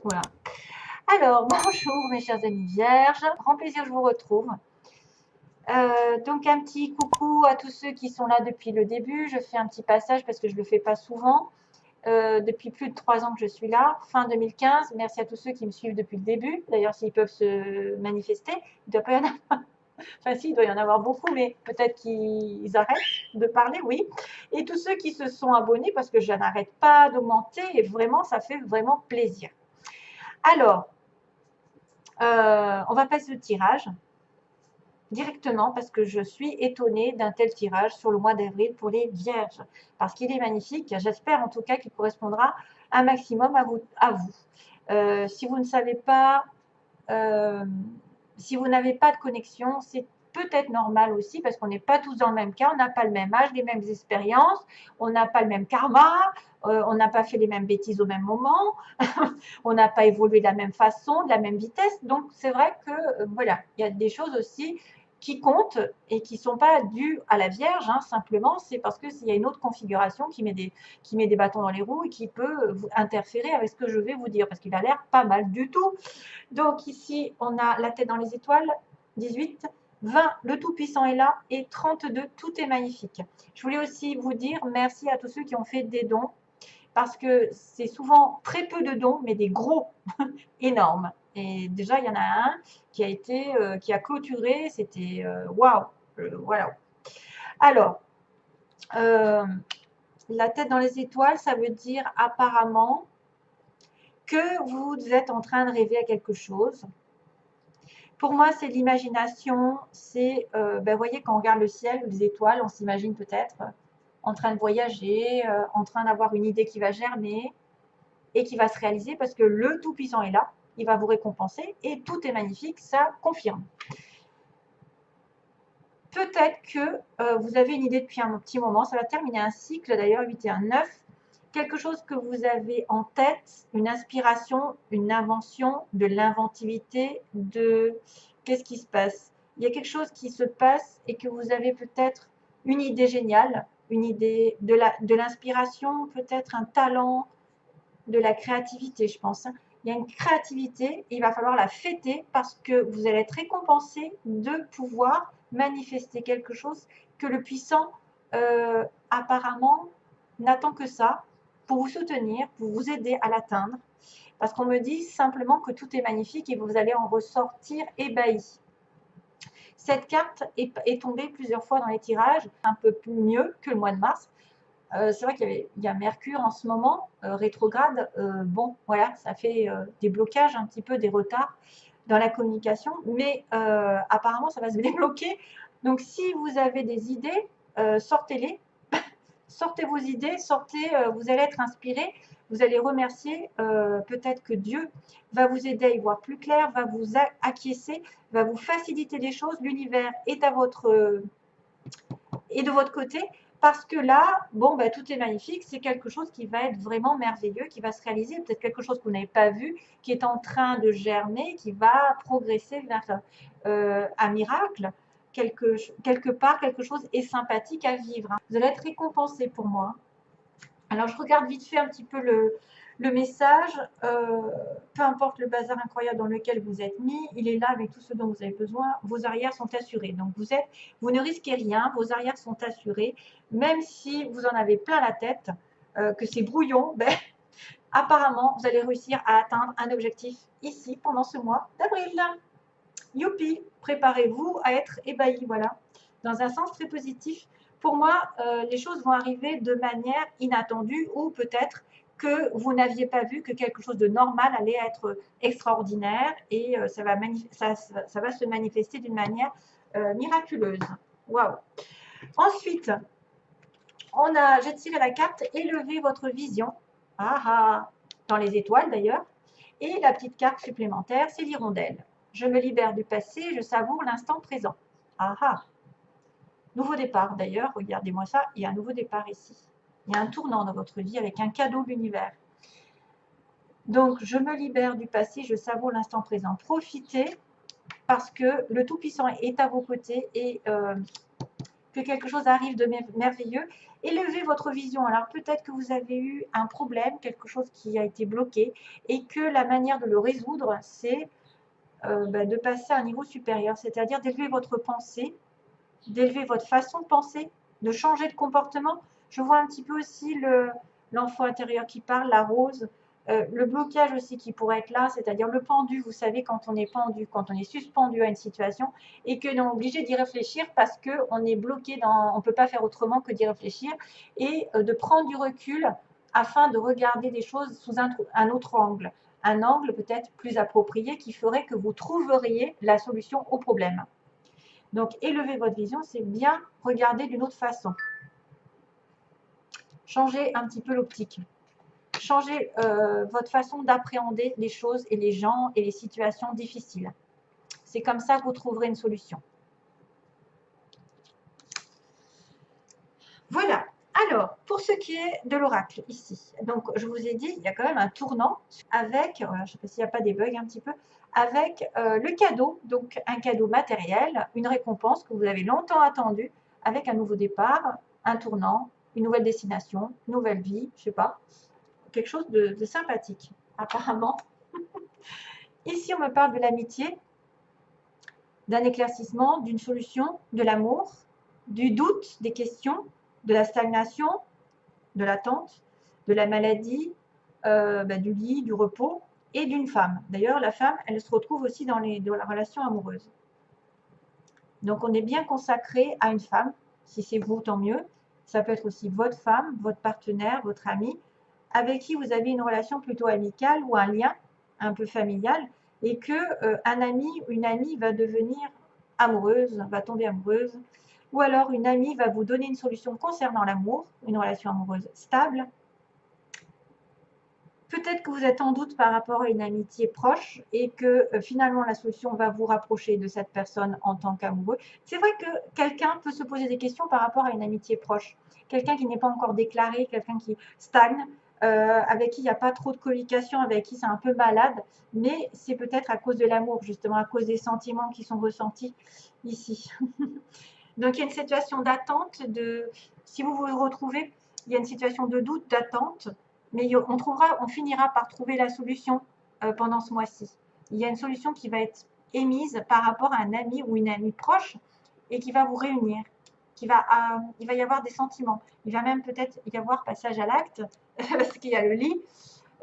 Voilà. Alors, bonjour mes chers amis vierges, grand plaisir je vous retrouve. Donc un petit coucou à tous ceux qui sont là depuis le début. Je fais un petit passage parce que je ne le fais pas souvent. Depuis plus de 3 ans que je suis là, fin 2015. Merci à tous ceux qui me suivent depuis le début. D'ailleurs, s'ils peuvent se manifester, il doit pas y en avoir. Enfin, si, il doit y en avoir beaucoup, mais peut-être qu'ils arrêtent de parler, oui. Et tous ceux qui se sont abonnés, parce que je n'arrête pas d'augmenter, et vraiment, ça fait vraiment plaisir. Alors, on va passer au tirage directement parce que je suis étonnée d'un tel tirage sur le mois d'avril pour les vierges, parce qu'il est magnifique. J'espère en tout cas qu'il correspondra un maximum à vous. Si vous ne savez pas, si vous n'avez pas de connexion, c'est peut-être normal aussi parce qu'on n'est pas tous dans le même cas, on n'a pas le même âge, les mêmes expériences, on n'a pas le même karma, on n'a pas fait les mêmes bêtises au même moment, on n'a pas évolué de la même façon, de la même vitesse. Donc c'est vrai que voilà, il y a des choses aussi qui comptent et qui ne sont pas dues à la Vierge, hein, simplement c'est parce qu'il y a une autre configuration qui met des bâtons dans les roues et qui peut interférer avec ce que je vais vous dire, parce qu'il a l'air pas mal du tout. Donc ici, on a la tête dans les étoiles, 18, 20, le Tout-Puissant est là, et 32, tout est magnifique. Je voulais aussi vous dire merci à tous ceux qui ont fait des dons, parce que c'est souvent très peu de dons, mais des gros, énormes. Et déjà, il y en a un qui a clôturé, c'était waouh, voilà. Alors, la tête dans les étoiles, ça veut dire apparemment que vous êtes en train de rêver à quelque chose. Pour moi, c'est l'imagination, c'est, vous voyez, quand on regarde le ciel, les étoiles, on s'imagine peut-être en train de voyager, en train d'avoir une idée qui va germer et qui va se réaliser parce que le Tout-Puissant est là, il va vous récompenser et tout est magnifique, ça confirme. Peut-être que vous avez une idée depuis un petit moment, ça va terminer un cycle d'ailleurs, 8 et 1, 9, quelque chose que vous avez en tête, une inspiration, une invention, de l'inventivité, de qu'est-ce qui se passe. Il y a quelque chose qui se passe et que vous avez peut-être une idée géniale, une idée de l'inspiration, peut-être un talent, de la créativité, je pense. Il y a une créativité, et il va falloir la fêter parce que vous allez être récompensé de pouvoir manifester quelque chose que le puissant, apparemment, n'attend que ça pour vous soutenir, pour vous aider à l'atteindre. Parce qu'on me dit simplement que tout est magnifique et vous allez en ressortir ébahi. Cette carte est tombée plusieurs fois dans les tirages, un peu mieux que le mois de mars. C'est vrai qu'il y a Mercure en ce moment, rétrograde. Bon, voilà, ça fait des blocages, un petit peu des retards dans la communication, mais apparemment, ça va se débloquer. Donc, si vous avez des idées, sortez-les, sortez vos idées, sortez, vous allez être inspiré, vous allez remercier, peut-être que Dieu va vous aider à y voir plus clair, va vous acquiescer, va vous faciliter les choses, l'univers est de votre côté, parce que là, bon, tout est magnifique, c'est quelque chose qui va être vraiment merveilleux, qui va se réaliser, peut-être quelque chose que vous n'avez pas vu, qui est en train de germer, qui va progresser vers un miracle, quelque part, quelque chose est sympathique à vivre. Vous allez être récompensé pour moi. Alors, je regarde vite fait un petit peu le message. Peu importe le bazar incroyable dans lequel vous êtes mis, il est là avec tout ce dont vous avez besoin. Vos arrières sont assurées. Donc, vous ne risquez rien. Vos arrières sont assurées. Même si vous en avez plein la tête, que c'est brouillon, apparemment, vous allez réussir à atteindre un objectif ici pendant ce mois d'avril. Youpi, préparez-vous à être ébahi, voilà. Dans un sens très positif, pour moi, les choses vont arriver de manière inattendue ou peut-être que vous n'aviez pas vu que quelque chose de normal allait être extraordinaire et ça va se manifester d'une manière miraculeuse. Waouh! Ensuite, j'ai tiré la carte élevez votre vision. Ah ah, dans les étoiles d'ailleurs. Et la petite carte supplémentaire, c'est l'hirondelle. Je me libère du passé, je savoure l'instant présent. Ah ah. Nouveau départ d'ailleurs, regardez-moi ça, il y a un nouveau départ ici. Il y a un tournant dans votre vie avec un cadeau de l'univers. Donc, je me libère du passé, je savoure l'instant présent. Profitez parce que le Tout-Puissant est à vos côtés et que quelque chose arrive de merveilleux. Élevez votre vision. Alors peut-être que vous avez eu un problème, quelque chose qui a été bloqué, et que la manière de le résoudre, c'est de passer à un niveau supérieur, c'est-à-dire d'élever votre pensée, d'élever votre façon de penser, de changer de comportement. Je vois un petit peu aussi l'enfant intérieur qui parle, la rose, le blocage aussi qui pourrait être là, c'est-à-dire le pendu. Vous savez, quand on est pendu, quand on est suspendu à une situation et que l'on est obligé d'y réfléchir parce qu'on est bloqué on ne peut pas faire autrement que d'y réfléchir et de prendre du recul afin de regarder des choses sous un autre angle. Un angle peut-être plus approprié qui ferait que vous trouveriez la solution au problème. Donc, élever votre vision, c'est bien regarder d'une autre façon. Changer un petit peu l'optique. Changer votre façon d'appréhender les choses et les gens et les situations difficiles. C'est comme ça que vous trouverez une solution. Voilà. Alors, pour ce qui est de l'oracle, ici, donc je vous ai dit, il y a quand même un tournant avec, je ne sais pas s'il n'y a pas des bugs un petit peu, avec le cadeau, donc un cadeau matériel, une récompense que vous avez longtemps attendue, avec un nouveau départ, un tournant, une nouvelle destination, une nouvelle vie, je ne sais pas, quelque chose de sympathique, apparemment. Ici, on me parle de l'amitié, d'un éclaircissement, d'une solution, de l'amour, du doute, des questions, de la stagnation, de l'attente, de la maladie, du lit, du repos et d'une femme. D'ailleurs, la femme, elle se retrouve aussi dans la relation amoureuse. Donc, on est bien consacré à une femme. Si c'est vous, tant mieux. Ça peut être aussi votre femme, votre partenaire, votre ami, avec qui vous avez une relation plutôt amicale ou un lien un peu familial et que un ami ou une amie va devenir amoureuse, va tomber amoureuse, ou alors une amie va vous donner une solution concernant l'amour, une relation amoureuse stable. Peut-être que vous êtes en doute par rapport à une amitié proche et que finalement la solution va vous rapprocher de cette personne en tant qu'amoureux. C'est vrai que quelqu'un peut se poser des questions par rapport à une amitié proche. Quelqu'un qui n'est pas encore déclaré, quelqu'un qui stagne, avec qui il n'y a pas trop de communication, avec qui c'est un peu malade, mais c'est peut-être à cause de l'amour, justement, à cause des sentiments qui sont ressentis ici. Donc il y a une situation d'attente, si vous vous retrouvez, il y a une situation de doute, d'attente, mais on finira par trouver la solution pendant ce mois-ci. Il y a une solution qui va être émise par rapport à un ami ou une amie proche et qui va vous réunir. Il va y avoir des sentiments. Il va même peut-être y avoir passage à l'acte, parce qu'il y a le lit.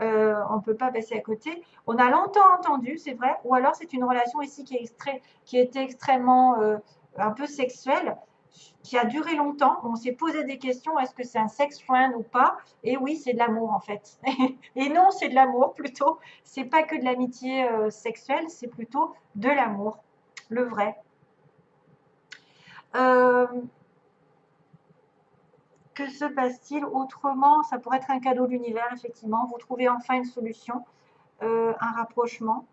On ne peut pas passer à côté. On a longtemps entendu, c'est vrai, ou alors c'est une relation ici qui était extrêmement un peu sexuelle, qui a duré longtemps. On s'est posé des questions, est-ce que c'est un sex friend ou pas? Et oui, c'est de l'amour en fait. Et non, c'est de l'amour plutôt. C'est pas que de l'amitié sexuelle, c'est plutôt de l'amour, le vrai. Que se passe-t-il autrement? Ça pourrait être un cadeau de l'univers, effectivement. Vous trouvez enfin une solution, un rapprochement.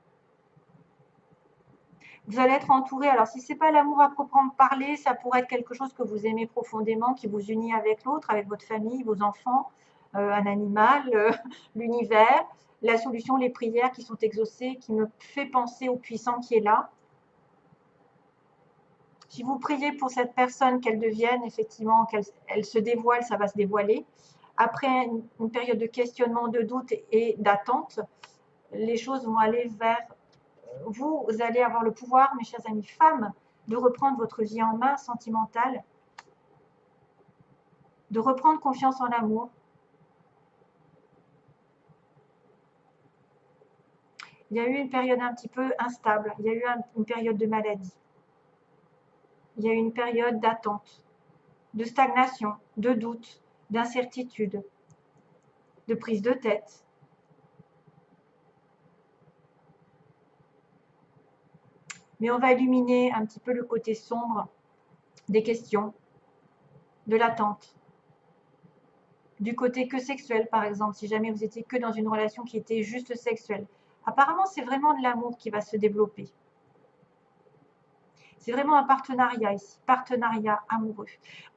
Vous allez être entouré. Alors, si ce n'est pas l'amour à proprement parler, ça pourrait être quelque chose que vous aimez profondément, qui vous unit avec l'autre, avec votre famille, vos enfants, un animal, l'univers, la solution, les prières qui sont exaucées, qui me fait penser au puissant qui est là. Si vous priez pour cette personne, qu'elle devienne effectivement, qu'elle se dévoile, ça va se dévoiler. Après une période de questionnement, de doute et d'attente, les choses vont aller vers vous allez avoir le pouvoir, mes chers amis femmes, de reprendre votre vie en main sentimentale, de reprendre confiance en l'amour. Il y a eu une période un petit peu instable, il y a eu une période de maladie, il y a eu une période d'attente, de stagnation, de doute, d'incertitude, de prise de tête. Mais on va illuminer un petit peu le côté sombre des questions, de l'attente, du côté que sexuel par exemple, si jamais vous étiez que dans une relation qui était juste sexuelle. Apparemment, c'est vraiment de l'amour qui va se développer. C'est vraiment un partenariat ici, partenariat amoureux.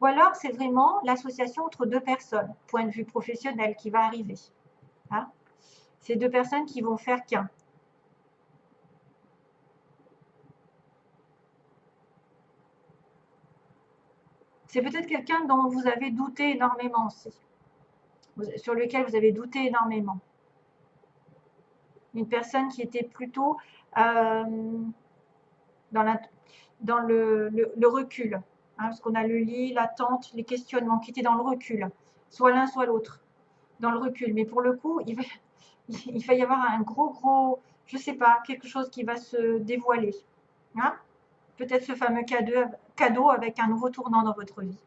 Ou alors, c'est vraiment l'association entre deux personnes, point de vue professionnel, qui va arriver. Hein? C'est deux personnes qui vont faire qu'un. C'est peut-être quelqu'un dont vous avez douté énormément aussi, sur lequel vous avez douté énormément. Une personne qui était plutôt dans le recul. Hein, parce qu'on a le lit, l'attente, les questionnements qui étaient dans le recul. Soit l'un, soit l'autre. Dans le recul. Mais pour le coup, il va y avoir un gros, je ne sais pas, quelque chose qui va se dévoiler. Hein, peut-être ce fameux cadeau avec un nouveau tournant dans votre vie.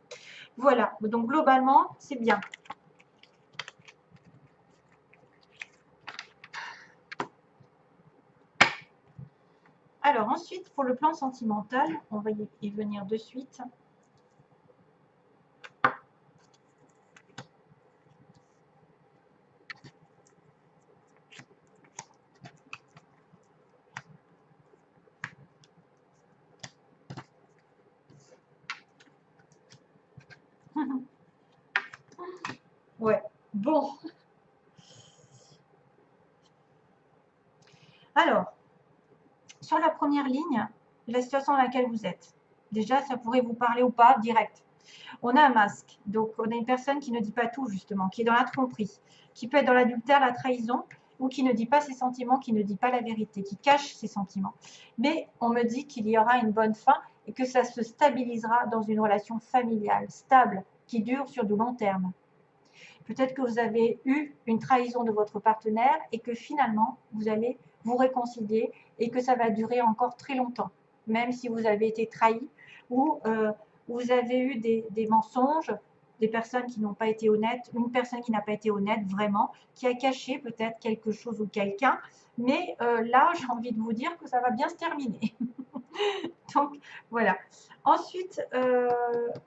Voilà. Donc, globalement, c'est bien. Alors ensuite, pour le plan sentimental, on va y venir de suite. Ouais, bon. Alors, sur la première ligne, la situation dans laquelle vous êtes. Déjà, ça pourrait vous parler ou pas direct. On a un masque, donc on a une personne qui ne dit pas tout justement, qui est dans la tromperie, qui peut être dans l'adultère, la trahison, ou qui ne dit pas ses sentiments, qui ne dit pas la vérité, qui cache ses sentiments. Mais on me dit qu'il y aura une bonne fin et que ça se stabilisera dans une relation familiale, stable, qui dure sur du long terme. Peut-être que vous avez eu une trahison de votre partenaire et que finalement, vous allez vous réconcilier et que ça va durer encore très longtemps, même si vous avez été trahi ou vous avez eu des mensonges, des personnes qui n'ont pas été honnêtes, une personne qui n'a pas été honnête vraiment, qui a caché peut-être quelque chose ou quelqu'un. Mais là, j'ai envie de vous dire que ça va bien se terminer. Donc, voilà. Ensuite,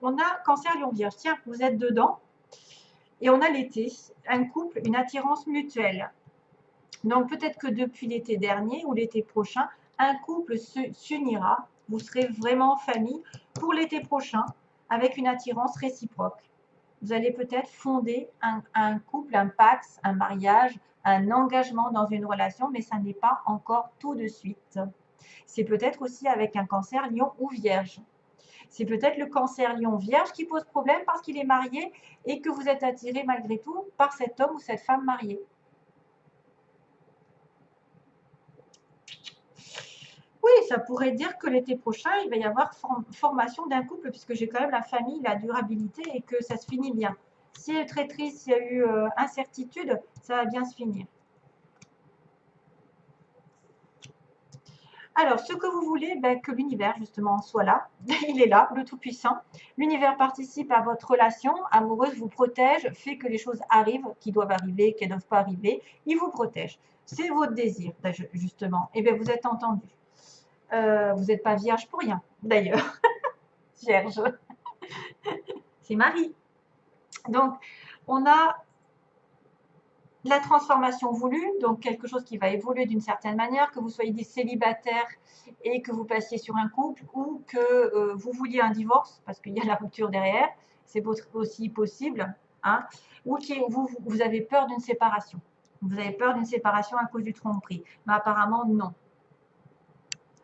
on a Cancer, Lion, Vierge. Tiens, vous êtes dedans. Et on a l'été, un couple, une attirance mutuelle. Donc peut-être que depuis l'été dernier ou l'été prochain, un couple s'unira, vous serez vraiment en famille pour l'été prochain avec une attirance réciproque. Vous allez peut-être fonder un couple, un pax, un mariage, un engagement dans une relation, mais ça n'est pas encore tout de suite. C'est peut-être aussi avec un Cancer, Lion ou Vierge. C'est peut-être le Cancer, Lion, Vierge qui pose problème parce qu'il est marié et que vous êtes attiré malgré tout par cet homme ou cette femme mariée. Oui, ça pourrait dire que l'été prochain, il va y avoir formation d'un couple puisque j'ai quand même la famille, la durabilité et que ça se finit bien. S'il y a eu traîtrise, s'il y a eu incertitude, ça va bien se finir. Alors, ce que vous voulez, que l'univers, justement, soit là. Il est là, le Tout-Puissant. L'univers participe à votre relation amoureuse, vous protège, fait que les choses arrivent, qui doivent arriver, qui ne doivent pas arriver. Il vous protège. C'est votre désir, justement. Et bien, vous êtes entendu. Vous n'êtes pas vierge pour rien, d'ailleurs. Vierge. C'est Marie. Donc, on a la transformation voulue, donc quelque chose qui va évoluer d'une certaine manière, que vous soyez célibataire et que vous passiez sur un couple ou que vous vouliez un divorce, parce qu'il y a la rupture derrière, c'est aussi possible, hein, ou que vous avez peur d'une séparation. Vous avez peur d'une séparation à cause du tromperie, mais apparemment non.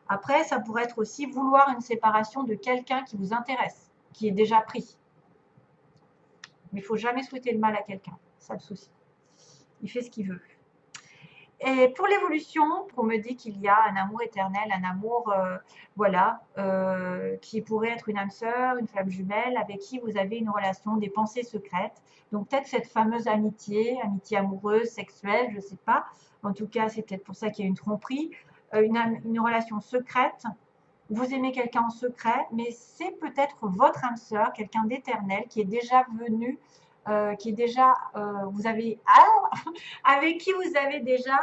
Après, ça pourrait être aussi vouloir une séparation de quelqu'un qui vous intéresse, qui est déjà pris. Mais il ne faut jamais souhaiter le mal à quelqu'un, c'est ça le souci. Il fait ce qu'il veut. Et pour l'évolution, on me dit qu'il y a un amour éternel, un amour, qui pourrait être une âme sœur, une flamme jumelle, avec qui vous avez une relation, des pensées secrètes. Donc peut-être cette fameuse amitié amoureuse, sexuelle, je ne sais pas. En tout cas, c'est peut-être pour ça qu'il y a une tromperie, une relation secrète. Vous aimez quelqu'un en secret, mais c'est peut-être votre âme sœur, quelqu'un d'éternel qui est déjà venu qui est déjà, avec qui vous avez déjà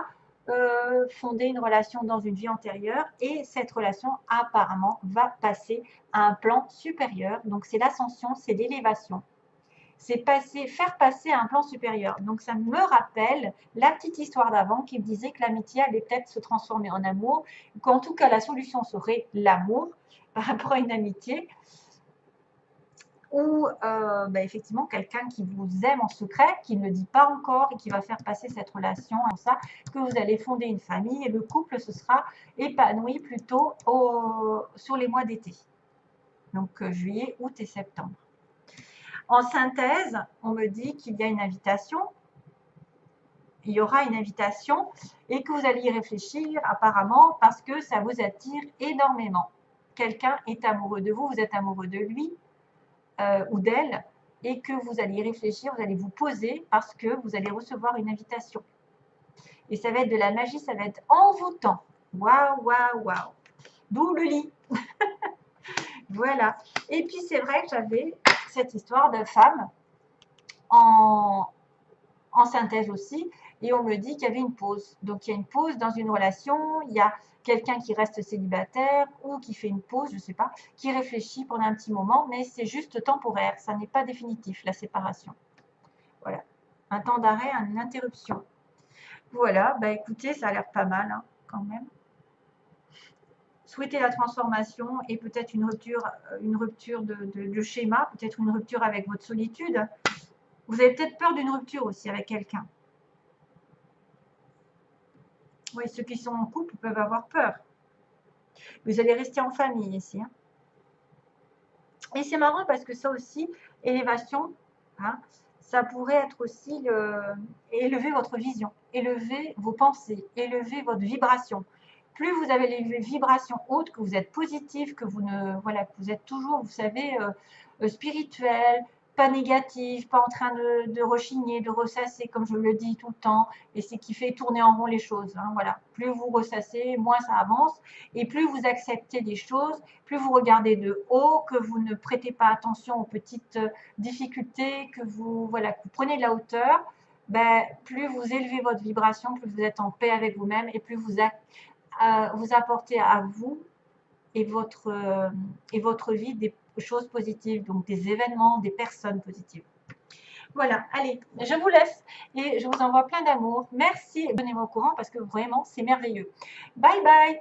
fondé une relation dans une vie antérieure et cette relation apparemment va passer à un plan supérieur. Donc c'est l'ascension, c'est l'élévation. C'est faire passer à un plan supérieur. Donc ça me rappelle la petite histoire d'avant qui me disait que l'amitié allait peut-être se transformer en amour, qu'en tout cas la solution serait l'amour par rapport à une amitié ou effectivement quelqu'un qui vous aime en secret, qui ne le dit pas encore et qui va faire passer cette relation comme ça, que vous allez fonder une famille et le couple se sera épanoui plutôt sur les mois d'été. Donc juillet, août et septembre. En synthèse, on me dit qu'il y a une invitation, il y aura une invitation et que vous allez y réfléchir apparemment parce que ça vous attire énormément. Quelqu'un est amoureux de vous, vous êtes amoureux de lui ou d'elle et que vous allez y réfléchir, vous allez vous poser parce que vous allez recevoir une invitation. Et ça va être de la magie, ça va être envoûtant. Waouh, waouh, waouh. D'où le lit. Voilà. Et puis c'est vrai que j'avais cette histoire de femme en synthèse aussi, et on me dit qu'il y avait une pause. Donc il y a une pause dans une relation, il y a quelqu'un qui reste célibataire ou qui fait une pause, je ne sais pas, qui réfléchit pendant un petit moment, mais c'est juste temporaire, ça n'est pas définitif, la séparation. Voilà, un temps d'arrêt, une interruption. Voilà, bah écoutez, ça a l'air pas mal hein, quand même. Souhaiter la transformation et peut-être une rupture de schéma, peut-être une rupture avec votre solitude. Vous avez peut-être peur d'une rupture aussi avec quelqu'un. Oui, ceux qui sont en couple peuvent avoir peur. Vous allez rester en famille ici. Hein. Et c'est marrant parce que ça aussi, élévation, hein, ça pourrait être aussi élever votre vision, élever vos pensées, élever votre vibration. Plus vous avez les vibrations hautes, que vous êtes positif, que vous ne, voilà, que vous êtes toujours, vous savez, spirituel, pas négatif, pas en train de rechigner, de ressasser, comme je le dis tout le temps, et c'est qui fait tourner en rond les choses. Hein, voilà. Plus vous ressassez, moins ça avance, et plus vous acceptez des choses, plus vous regardez de haut, que vous ne prêtez pas attention aux petites difficultés, que vous, voilà, que vous prenez de la hauteur, ben, plus vous élevez votre vibration, plus vous êtes en paix avec vous-même, et plus vous apportez à vous et votre vie des choses positives, donc des événements, des personnes positives. Voilà, allez, je vous laisse et je vous envoie plein d'amour. Merci, tenez-moi au courant parce que vraiment, c'est merveilleux. Bye bye.